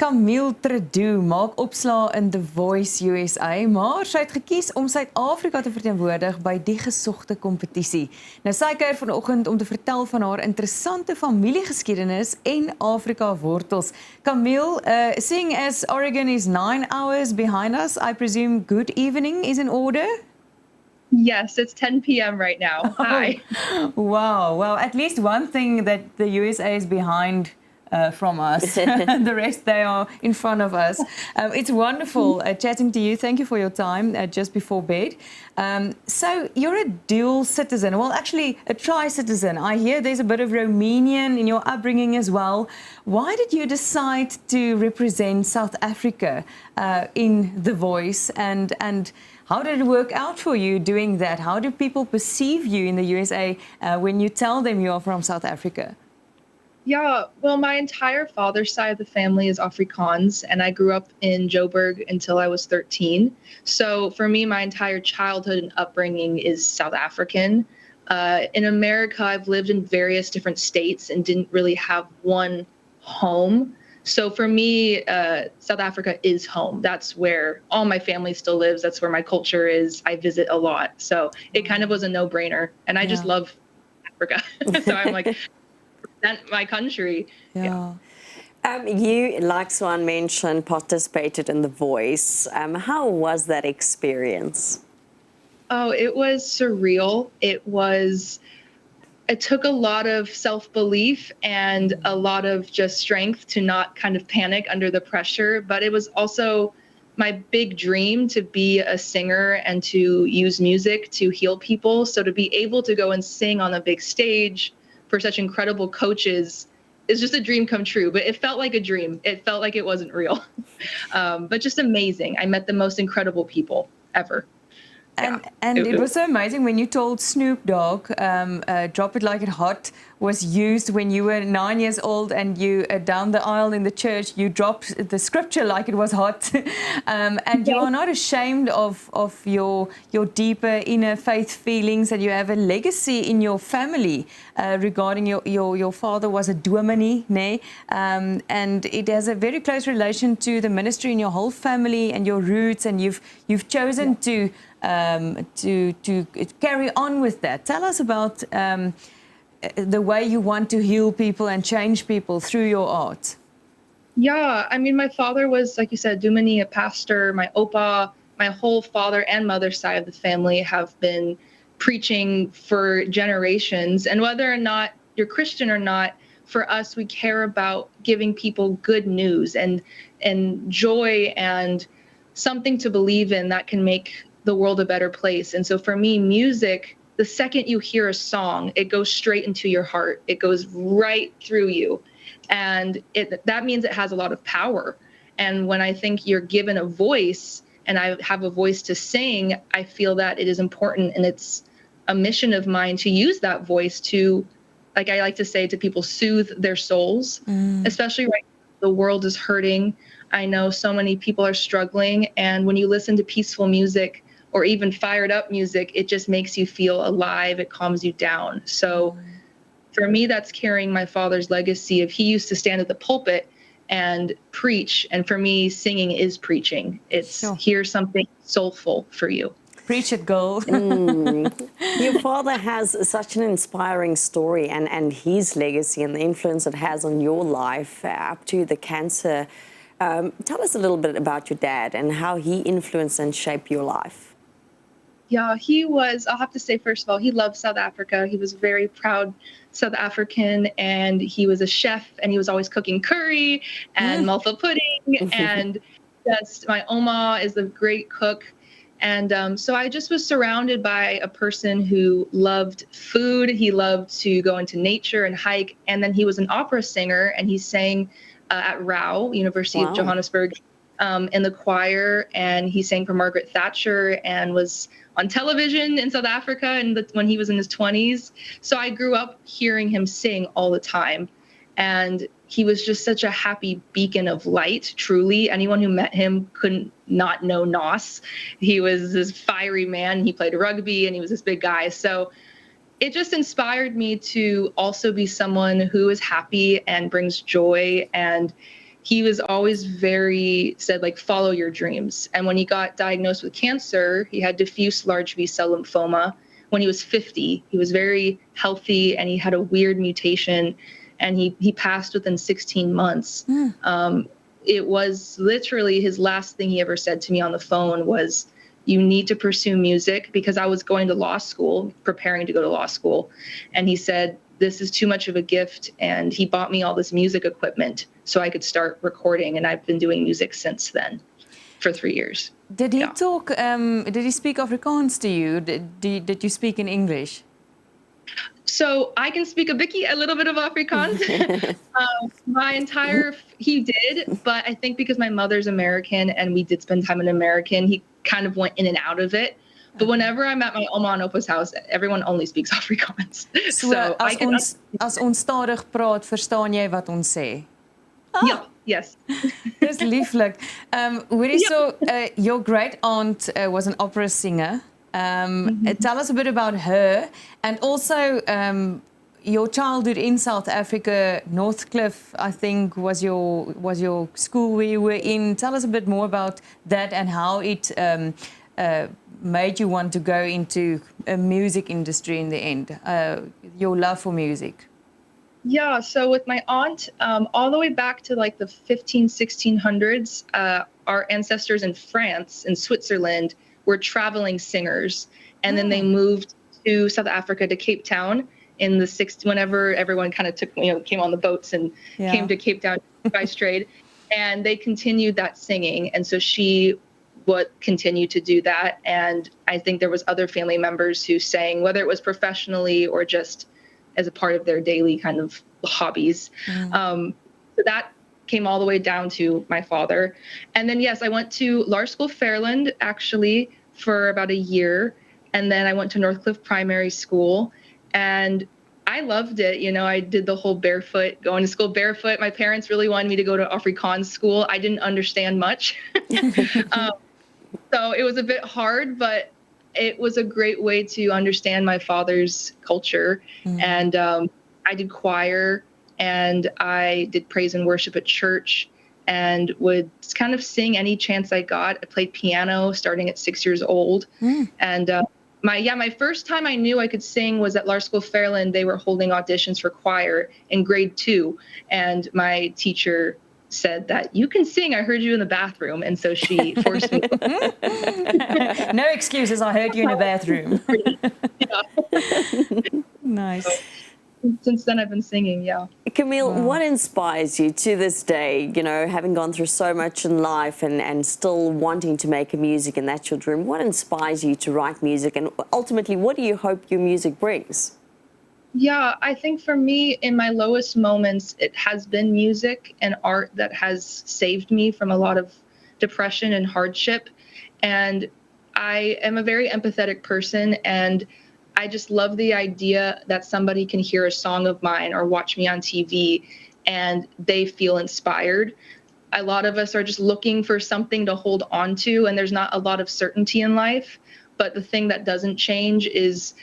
Camille Tredoux maak opslaa in The Voice USA, maar sy het gekies om Suid-Afrika te verteenwoordig by die gesogte kompetisie. Nou sy kuier vanoggend om te vertel van haar interessante familiegeskiedenis en Afrika wortels. Camille, seeing as Oregon is 9 hours behind us, I presume good evening is in order? Yes, it's 10 p.m. right now. Hi. Wow. Well, at least one thing that the USA is behind from us. The rest, they are in front of us. It's wonderful chatting to you. Thank you for your time just before bed. So you're a dual citizen, well, actually a tri-citizen. I hear there's a bit of Romanian in your upbringing as well. Why did you decide to represent South Africa in The Voice, and how did it work out for you doing that? How do people perceive you in the USA when you tell them you are from South Africa? Yeah, well, my entire father's side of the family is Afrikaans, and I grew up in Joburg until I was 13. So for me, my entire childhood and upbringing is South African. In America, I've lived in various different states and didn't really have one home. So for me, South Africa is home. That's where all my family still lives. That's where my culture is. I visit a lot. So it kind of was a no-brainer. And I just love Africa. So I'm like, my country. Yeah. You, like Swan mentioned, participated in The Voice. How was that experience? Oh, it was surreal. It took a lot of self-belief and a lot of just strength to not kind of panic under the pressure. But it was also my big dream to be a singer and to use music to heal people. So to be able to go and sing on a big stage for such incredible coaches is just a dream come true. But it felt like a dream. It felt like it wasn't real, but just amazing. I met the most incredible people ever. And it was so amazing when you told Snoop Dogg, drop it like it hot, was used when you were 9 years old, and you, down the aisle in the church, you dropped the scripture like it was hot. And you are not ashamed of your deeper inner faith feelings, and you have a legacy in your family regarding your father was a dominee, nee? And it has a very close relation to the ministry in your whole family and your roots, and you've chosen to carry on with that. Tell us about the way you want to heal people and change people through your art. Yeah, I mean, my father was, like you said, dominee, a pastor. My opa, my whole father and mother side of the family have been preaching for generations. And whether or not you're Christian or not, for us, we care about giving people good news and joy and something to believe in that can make the world a better place. And so for me, music, the second you hear a song, it goes straight into your heart. It goes right through you. And that means it has a lot of power. And when I think you're given a voice, and I have a voice to sing, I feel that it is important, and it's a mission of mine to use that voice to, like I like to say to people, soothe their souls, especially right now. The world is hurting. I know so many people are struggling. And when you listen to peaceful music, or even fired up music, it just makes you feel alive. It calms you down. So for me, that's carrying my father's legacy of he used to stand at the pulpit and preach. And for me, singing is preaching. It's here's something soulful for you. Preach it, girl. Your father has such an inspiring story, and his legacy and the influence it has on your life up to the cancer. Tell us a little bit about your dad and how he influenced and shaped your life. Yeah, he was, I'll have to say, first of all, he loved South Africa. He was very proud South African, and he was a chef, and he was always cooking curry and malva pudding. And just my oma is a great cook. And so I just was surrounded by a person who loved food. He loved to go into nature and hike. And then he was an opera singer, and he sang at Rau, University of Johannesburg, in the choir. And he sang for Margaret Thatcher and was on television in South Africa and when he was in his 20s. So I grew up hearing him sing all the time. And he was just such a happy beacon of light, truly. Anyone who met him couldn't not know Nos. He was this fiery man. He played rugby, and he was this big guy. So it just inspired me to also be someone who is happy and brings joy. And he was always said like, follow your dreams. And when he got diagnosed with cancer, he had diffuse large B-cell lymphoma. When he was 50, he was very healthy and he had a weird mutation, and he passed within 16 months. It was literally his last thing he ever said to me on the phone was, you need to pursue music, because I was going to law school, preparing to go to law school. And he said, this is too much of a gift. And he bought me all this music equipment so I could start recording. And I've been doing music since then for 3 years. Did he talk, did he speak Afrikaans to you? Did you speak in English? So I can speak a little bit of Afrikaans. He did, but I think because my mother's American and we did spend time in American, he kind of went in and out of it. But whenever I'm at my oma and opa's house, everyone only speaks Afrikaans. So as ons stadig praat, verstaan jy wat ons sê? Yeah, yes. Dis lieflik. So your great aunt was an opera singer. Tell us a bit about her, and also your childhood in South Africa. Northcliffe, I think, was your school where you were in. Tell us a bit more about that and how it made you want to go into a music industry in the end. Your love for music. Yeah, so with my aunt, all the way back to like the 1600s, our ancestors in France and Switzerland were traveling singers, and then they moved to South Africa, to Cape Town in the 60s, whenever everyone kind of came on the boats and came to Cape Town by trade, and they continued that singing. And so she would continue to do that. And I think there was other family members who sang, whether it was professionally or just as a part of their daily kind of hobbies. So that came all the way down to my father. And then, yes, I went to Laerskool Fairland, actually, for about a year. And then I went to Northcliffe Primary School. And I loved it. You know, I did the whole going to school barefoot. My parents really wanted me to go to Afrikaans school. I didn't understand much. So it was a bit hard, but it was a great way to understand my father's culture. And I did choir, and I did praise and worship at church, and would kind of sing any chance I got. I played piano starting at 6 years old. And my first time I knew I could sing was at Laerskool Fairland. They were holding auditions for choir in grade 2, and my teacher said that, you can sing, I heard you in the bathroom. And so she forced me. No excuses, I heard you in the bathroom. Nice. Since then I've been singing, yeah. Camille, what inspires you to this day, you know, having gone through so much in life and still wanting to make music, and that's your dream? What inspires you to write music, and ultimately, what do you hope your music brings? Yeah, I think for me, in my lowest moments, it has been music and art that has saved me from a lot of depression and hardship. And I am a very empathetic person, and I just love the idea that somebody can hear a song of mine or watch me on TV and they feel inspired. A lot of us are just looking for something to hold on to, and there's not a lot of certainty in life. But the thing that doesn't change is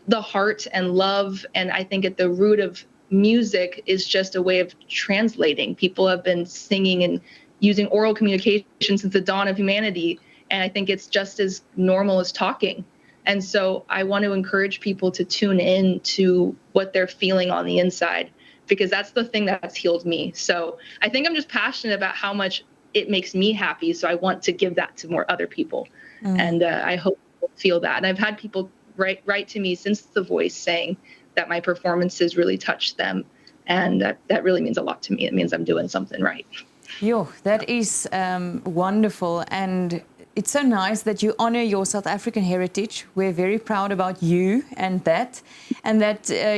the heart and love. And I think at the root of music is just a way of translating. People have been singing and using oral communication since the dawn of humanity. And I think it's just as normal as talking. And so I want to encourage people to tune in to what they're feeling on the inside, because that's the thing that's healed me. So I think I'm just passionate about how much it makes me happy. So I want to give that to more other people. And I hope people feel that. And I've had people write to me since The Voice saying that my performances really touched them. And that really means a lot to me. It means I'm doing something right. Yo, that is wonderful. And it's so nice that you honor your South African heritage. We're very proud about you and that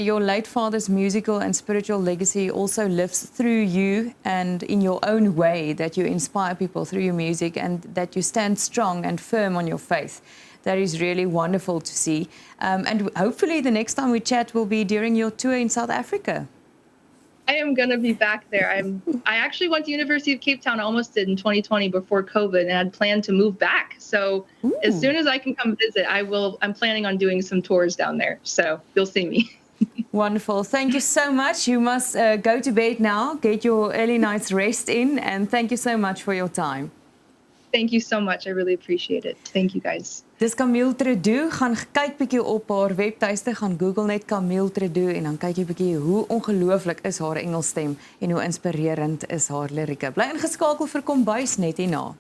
your late father's musical and spiritual legacy also lives through you, and in your own way, that you inspire people through your music, and that you stand strong and firm on your faith. That is really wonderful to see. And hopefully the next time we chat will be during your tour in South Africa. I am going to be back there. I actually went to University of Cape Town. I almost did in 2020 before COVID, and I'd planned to move back. So as soon as I can come visit, I will. I'm planning on doing some tours down there. So you'll see me. Wonderful. Thank you so much. You must go to bed now, get your early night's rest in, and thank you so much for your time. Thank you so much. I really appreciate it. Thank you guys. Dis Camille Tredoux. Gaan kyk bietjie op haar webtuiste, gaan Google net Camille Tredoux en dan kyk jy bietjie hoe ongelooflik is haar Engelstem en hoe inspirerend is haar lirieke. Bly ingeskakel vir Kombuis net hierna.